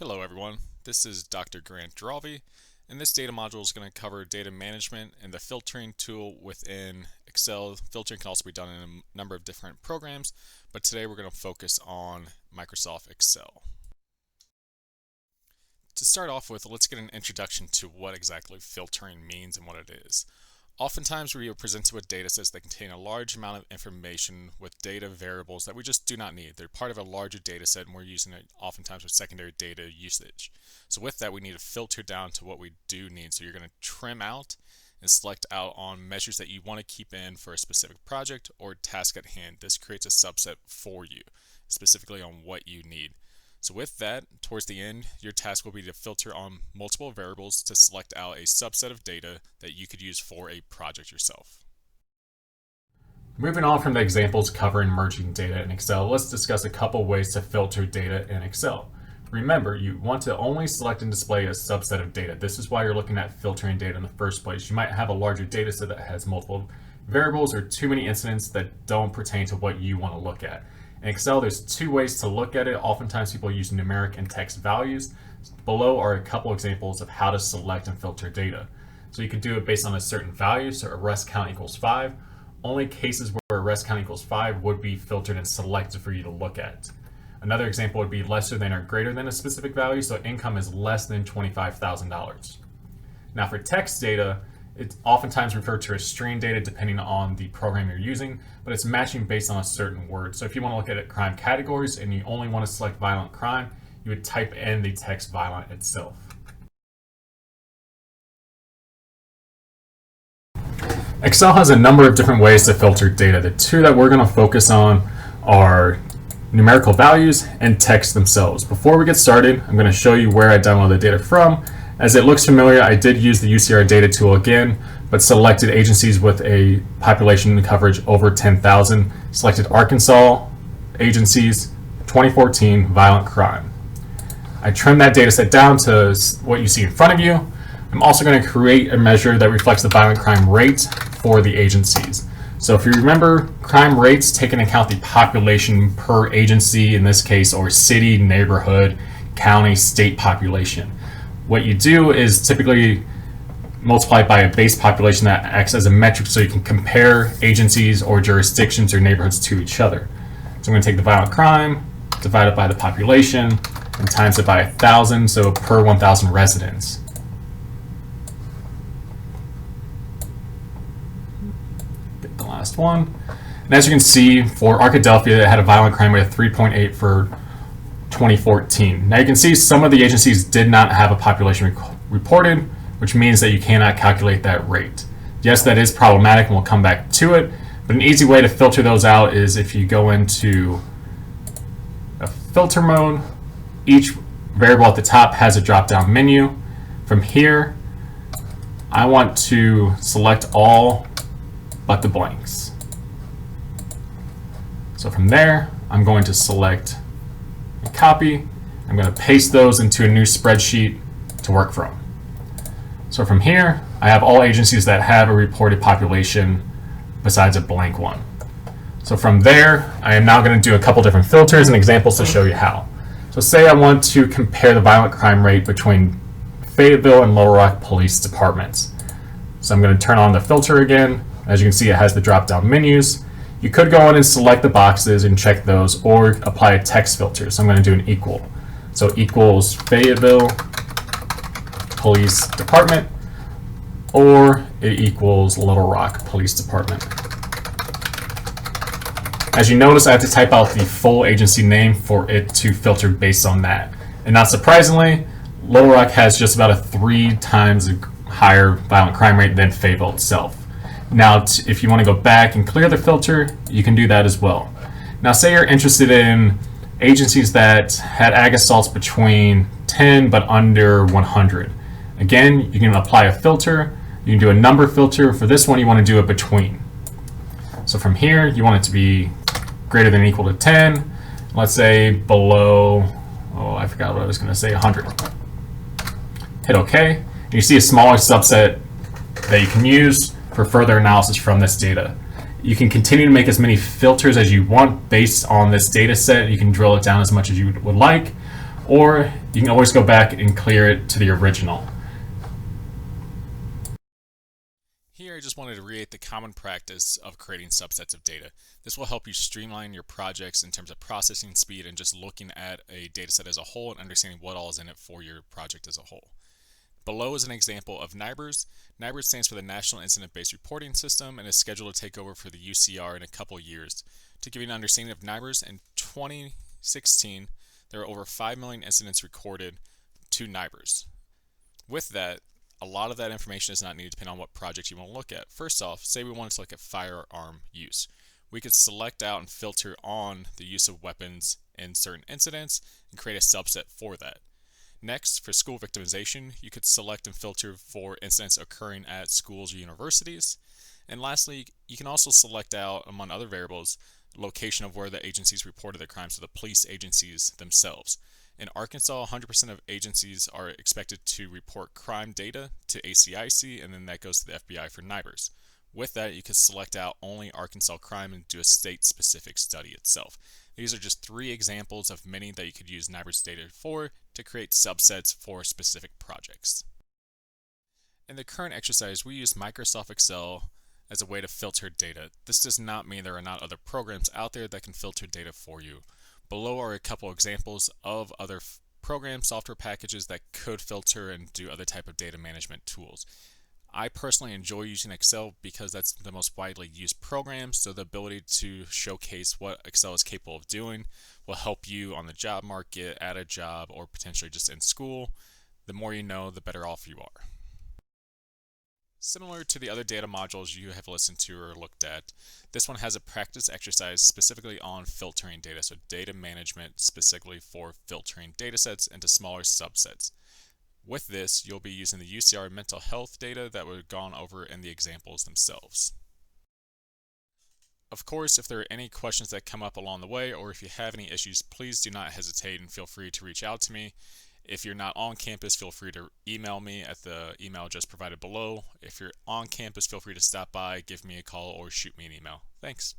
Hello everyone, this is Dr. Grant Dralvi, and this data module is going to cover data management and the filtering tool within Excel. Filtering can also be done in a number of different programs, but today we're going to focus on Microsoft Excel. To start off with, let's get an introduction to what exactly filtering means and what it is. Oftentimes we are presented with data sets that contain a large amount of information with data variables that we just do not need. They're part of a larger data set and we're using it oftentimes for secondary data usage. So with that, we need to filter down to what we do need. So you're going to trim out and select out on measures that you want to keep in for a specific project or task at hand. This creates a subset for you, specifically on what you need. So with that, towards the end, your task will be to filter on multiple variables to select out a subset of data that you could use for a project yourself. Moving on from the examples covering merging data in Excel, let's discuss a couple ways to filter data in Excel. Remember, you want to only select and display a subset of data. This is why you're looking at filtering data in the first place. You might have a larger data set that has multiple variables or too many incidents that don't pertain to what you want to look at. In Excel, there's two ways to look at it. Oftentimes people use numeric and text values. Below are a couple examples of how to select and filter data. So you can do it based on a certain value, so arrest count equals 5. Only cases where arrest count equals 5 would be filtered and selected for you to look at. Another example would be lesser than or greater than a specific value, so income is less than $25,000. Now for text data, it's oftentimes referred to as string data depending on the program you're using, but it's matching based on a certain word. So if you want to look at crime categories and you only want to select violent crime, you would type in the text violent itself. Excel has a number of different ways to filter data. The two that we're going to focus on are numerical values and text themselves. Before we get started, I'm going to show you where I downloaded the data from. As it looks familiar, I did use the UCR data tool again, but selected agencies with a population coverage over 10,000, selected Arkansas agencies, 2014 violent crime. I trimmed that data set down to what you see in front of you. I'm also going to create a measure that reflects the violent crime rate for the agencies. So if you remember, crime rates take into account the population per agency, in this case, or city, neighborhood, county, state population. What you do is typically multiply it by a base population that acts as a metric so you can compare agencies or jurisdictions or neighborhoods to each other. So I'm going to take the violent crime, divide it by the population, and times it by 1,000, so per 1,000 residents. Get the last one. And as you can see, for Arkadelphia, it had a violent crime rate of 3.8 for 2014. Now you can see some of the agencies did not have a population reported, which means that you cannot calculate that rate. Yes, that is problematic and we'll come back to it, but an easy way to filter those out is if you go into a filter mode, each variable at the top has a drop-down menu. From here, I want to select all but the blanks. So from there, I'm going to select copy. I'm going to paste those into a new spreadsheet to work from. So from here, I have all agencies that have a reported population besides a blank one. So from there, I am now going to do a couple different filters and examples to show you how. So say I want to compare the violent crime rate between Fayetteville and Little Rock police departments. So I'm going to turn on the filter again. As you can see, it has the drop-down menus. You could go in and select the boxes and check those or apply a text filter. So I'm going to do an equal. So equals Fayetteville Police Department, or it equals Little Rock Police Department. As you notice, I have to type out the full agency name for it to filter based on that. And not surprisingly, Little Rock has just about a 3 times higher violent crime rate than Fayetteville itself. Now, if you want to go back and clear the filter, you can do that as well. Now, say you're interested in agencies that had ag assaults between 10 but under 100. Again, you can apply a filter. You can do a number filter. For this one, you want to do it between. So from here, you want it to be greater than or equal to 10. Let's say below, oh, I forgot what I was going to say, 100. Hit OK. And you see a smaller subset that you can use for further analysis from this data. You can continue to make as many filters as you want based on this data set. You can drill it down as much as you would like, or you can always go back and clear it to the original. Here, I just wanted to reiterate the common practice of creating subsets of data. This will help you streamline your projects in terms of processing speed and just looking at a dataset as a whole and understanding what all is in it for your project as a whole. Below is an example of NIBRS. NIBRS stands for the National Incident-Based Reporting System and is scheduled to take over for the UCR in a couple years. To give you an understanding of NIBRS, in 2016, there were over 5 million incidents recorded to NIBRS. With that, a lot of that information is not needed depending on what project you want to look at. First off, say we wanted to look at firearm use. We could select out and filter on the use of weapons in certain incidents and create a subset for that. Next, for school victimization, you could select and filter for incidents occurring at schools or universities. And lastly, you can also select out, among other variables, location of where the agencies reported the crimes to the police agencies themselves. In Arkansas, 100% of agencies are expected to report crime data to ACIC, and then that goes to the FBI for NIBRS. With that, you can select out only Arkansas crime and do a state-specific study itself. These are just 3 examples of many that you could use NIBRS data for to create subsets for specific projects. In the current exercise, we use Microsoft Excel as a way to filter data. This does not mean there are not other programs out there that can filter data for you. Below are a couple examples of other program software packages that could filter and do other type of data management tools. I personally enjoy using Excel because that's the most widely used program, so the ability to showcase what Excel is capable of doing will help you on the job market, at a job, or potentially just in school. The more you know, the better off you are. Similar to the other data modules you have listened to or looked at, this one has a practice exercise specifically on filtering data, so data management specifically for filtering datasets into smaller subsets. With this, you'll be using the UCR mental health data that were gone over in the examples themselves. Of course, if there are any questions that come up along the way, or if you have any issues, please do not hesitate and feel free to reach out to me. If you're not on campus, feel free to email me at the email just provided below. If you're on campus, feel free to stop by, give me a call, or shoot me an email. Thanks.